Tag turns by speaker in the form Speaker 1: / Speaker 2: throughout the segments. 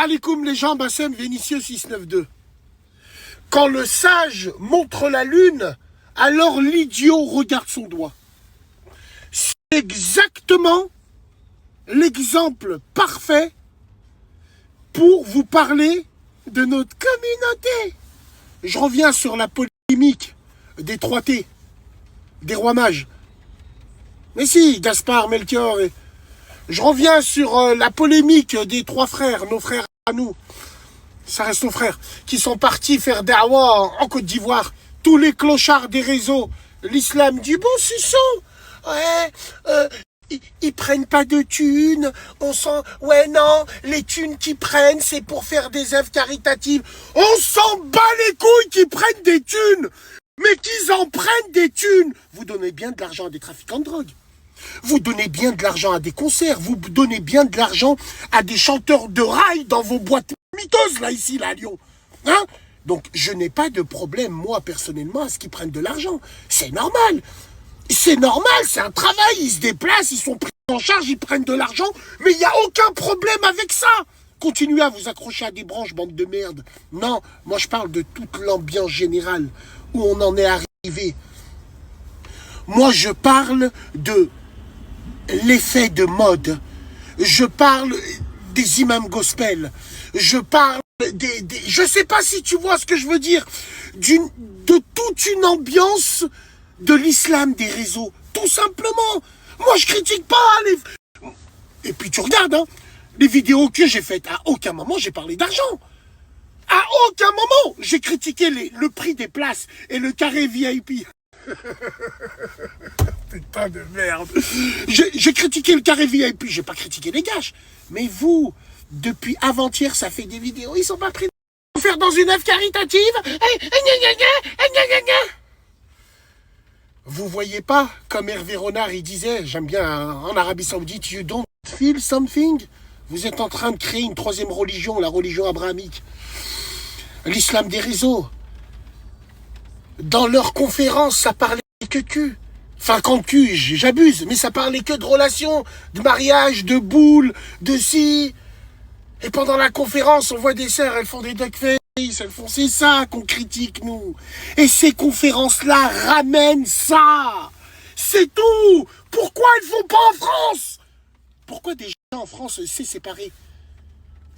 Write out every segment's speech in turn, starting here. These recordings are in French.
Speaker 1: Alikoum les gens, Bassem Vénitieux 692. Quand le sage montre la lune, alors l'idiot regarde son doigt. C'est exactement l'exemple parfait pour vous parler de notre communauté. Je reviens sur la polémique des 3T, des rois mages. Mais si, Gaspard, Melchior. Je reviens sur la polémique des 3 frères, nos frères à nous. Ça reste nos frères, qui sont partis faire da'wah en Côte d'Ivoire. Tous les clochards des réseaux. L'islam dit, bon, c'est ça. Ouais, ils prennent pas de thunes. On sent, ouais, non, les thunes qu'ils prennent, c'est pour faire des œuvres caritatives. On s'en bat les couilles qu'ils prennent des thunes. Mais qu'ils en prennent des thunes. Vous donnez bien de l'argent à des trafiquants de drogue. Vous donnez bien de l'argent à des concerts. Vous donnez bien de l'argent à des chanteurs de rail dans vos boîtes miteuses, là, ici, là, à Lyon. Hein? Donc, je n'ai pas de problème, moi, personnellement, à ce qu'ils prennent de l'argent. C'est normal. C'est normal, c'est un travail. Ils se déplacent, ils sont pris en charge, ils prennent de l'argent. Mais il n'y a aucun problème avec ça. Continuez à vous accrocher à des branches, bande de merde. Non, moi, je parle de toute l'ambiance générale où on en est arrivé. Moi, je parle de l'effet de mode. Je parle des imams gospel. Je parle je sais pas si tu vois ce que je veux dire. De toute une ambiance de l'islam des réseaux. Tout simplement. Moi, je critique pas les... Et puis tu regardes, hein, les vidéos que j'ai faites. À aucun moment, j'ai parlé d'argent. À aucun moment, j'ai critiqué le prix des places et le carré VIP. Putain de merde. J'ai critiqué le carré VIP, j'ai pas critiqué les gages. Mais vous, depuis avant-hier, ça fait des vidéos, ils sont pas prêts à faire dans une œuvre caritative. Vous voyez pas, comme Hervé Renard, il disait, j'aime bien en Arabie Saoudite, you don't feel something? Vous êtes en train de créer une 3e religion, la religion abrahamique. L'islam des réseaux. Dans leurs conférences, ça parlait que cul. Enfin, quand cul, j'abuse, mais ça parlait que de relations, de mariage, de boules, de si. Et pendant la conférence, on voit des sœurs, elles font des duckface, elles font, c'est ça qu'on critique, nous. Et ces conférences-là ramènent ça. C'est tout. Pourquoi elles font pas en France? Pourquoi des gens en France s'est séparés?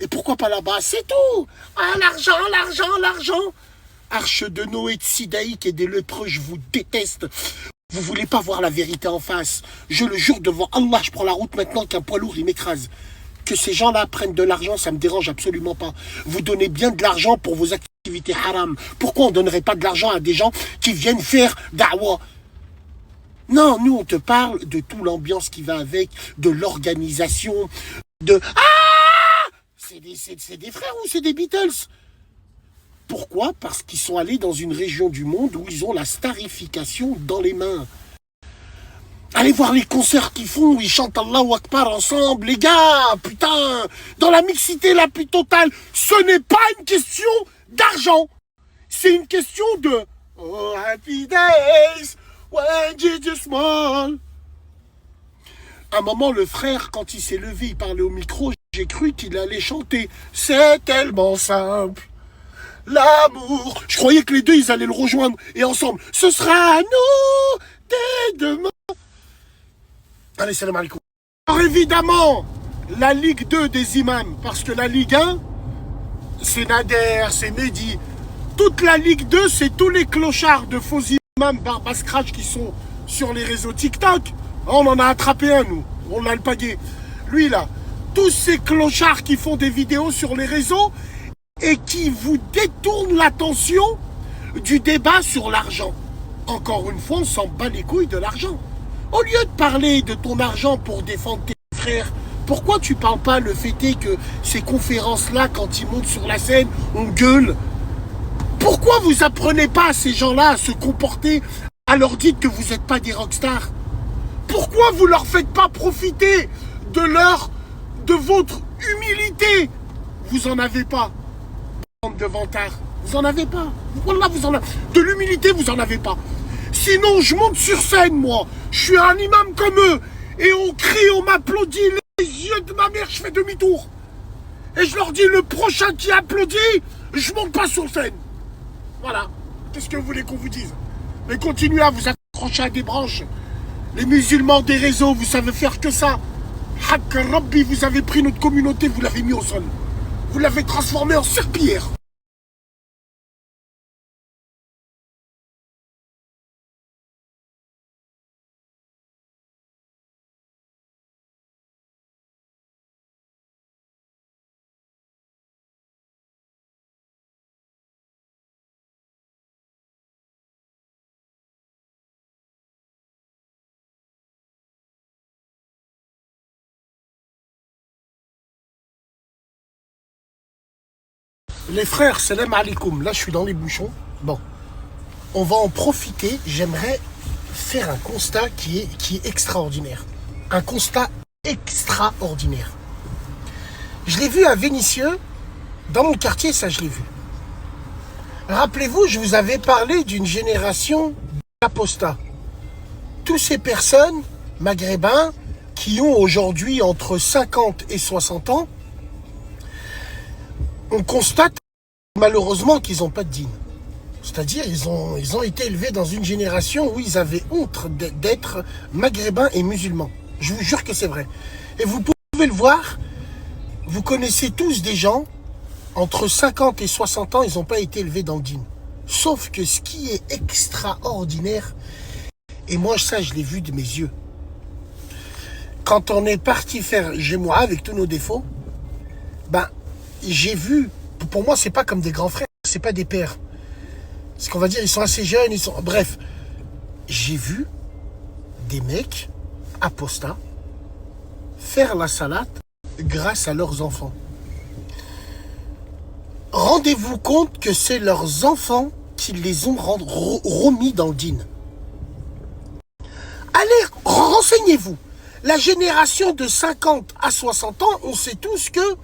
Speaker 1: Et pourquoi pas là-bas? C'est tout. Ah, l'argent, l'argent, l'argent. Arche de Noé, de Sidaïque et des lépreux, je vous déteste. Vous voulez pas voir la vérité en face. Je le jure devant Allah, je prends la route maintenant qu'un poids lourd, il m'écrase. Que ces gens-là prennent de l'argent, ça me dérange absolument pas. Vous donnez bien de l'argent pour vos activités haram. Pourquoi on donnerait pas de l'argent à des gens qui viennent faire da'wah? Non, nous, on te parle de toute l'ambiance qui va avec, de l'organisation, de... Ah! C'est des frères ou c'est des Beatles? Pourquoi? Parce qu'ils sont allés dans une région du monde où ils ont la starification dans les mains. Allez voir les concerts qu'ils font où ils chantent Allahu Akbar ensemble, les gars, putain, dans la mixité la plus totale. Ce n'est pas une question d'argent. C'est une question de oh, happy days when Jesus small. À un moment, le frère, quand il s'est levé, il parlait au micro, j'ai cru qu'il allait chanter. C'est tellement simple. L'amour. Je croyais que les deux, ils allaient le rejoindre. Et ensemble, ce sera à nous dès demain. Allez, salam alaikum. Alors évidemment, la Ligue 2 des imams, parce que la Ligue 1, c'est Nader, c'est Mehdi. Toute la Ligue 2, c'est tous les clochards de faux imams Barbascratch qui sont sur les réseaux TikTok. On en a attrapé un, nous. On l'a le pagué. Lui, là. Tous ces clochards qui font des vidéos sur les réseaux et qui vous détournent l'attention du débat sur l'argent. Encore une fois, on s'en bat les couilles de l'argent. Au lieu de parler de ton argent pour défendre tes frères, pourquoi tu parles pas le fait est que ces conférences-là, quand ils montent sur la scène, on gueule? Pourquoi vous apprenez pas à ces gens-là à se comporter, à leur dire que vous n'êtes pas des rockstars? Pourquoi vous leur faites pas profiter de votre humilité? Vous en avez pas. De vantards. Vous en avez pas. Voilà, vous en avez. De l'humilité, vous en avez pas. Sinon, je monte sur scène, moi. Je suis un imam comme eux. Et on crie, on m'applaudit, les yeux de ma mère, je fais demi-tour. Et je leur dis, le prochain qui applaudit, je monte pas sur scène. Voilà. Qu'est-ce que vous voulez qu'on vous dise? Mais continuez à vous accrocher à des branches. Les musulmans des réseaux, vous savez faire que ça. Hak Rabbi, vous avez pris notre communauté, vous l'avez mis au sol. Vous l'avez transformée en serpillière. Les frères, salam alaikum. Là, je suis dans les bouchons. Bon, on va en profiter. J'aimerais faire un constat qui est extraordinaire. Un constat extraordinaire. Je l'ai vu à Vénissieux, dans mon quartier, ça je l'ai vu. Rappelez-vous, je vous avais parlé d'une génération d'apostats. Toutes ces personnes maghrébins qui ont aujourd'hui entre 50 et 60 ans, on constate malheureusement qu'ils n'ont pas de dîn. C'est-à-dire ils ont été élevés dans une génération où ils avaient honte d'être maghrébins et musulmans. Je vous jure que c'est vrai. Et vous pouvez le voir, vous connaissez tous des gens, entre 50 et 60 ans, ils n'ont pas été élevés dans le dîn. Sauf que ce qui est extraordinaire, et moi ça je l'ai vu de mes yeux, quand on est parti faire Gémois avec tous nos défauts, ben j'ai vu, pour moi c'est pas comme des grands frères, c'est pas des pères. Ce qu'on va dire, ils sont assez jeunes, bref. J'ai vu des mecs apostats faire la salade grâce à leurs enfants. Rendez-vous compte que c'est leurs enfants qui les ont remis dans le dîn. Allez, renseignez-vous. La génération de 50 à 60 ans, on sait tous que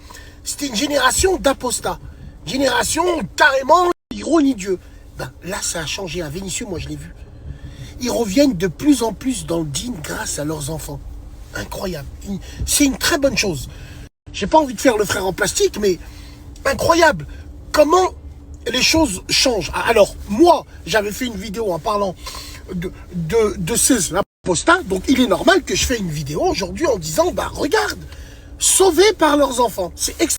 Speaker 1: c'était une génération d'apostats. Génération carrément, ils renient Dieu. Ben, là, ça a changé. À Vénissieux, moi, je l'ai vu. Ils reviennent de plus en plus dans le dîn grâce à leurs enfants. Incroyable. C'est une très bonne chose. J'ai pas envie de faire le frère en plastique, mais incroyable. Comment les choses changent. Alors, moi, j'avais fait une vidéo en parlant de ces apostats. Donc, il est normal que je fasse une vidéo aujourd'hui en disant, bah, regarde, sauvés par leurs enfants. C'est extraordinaire.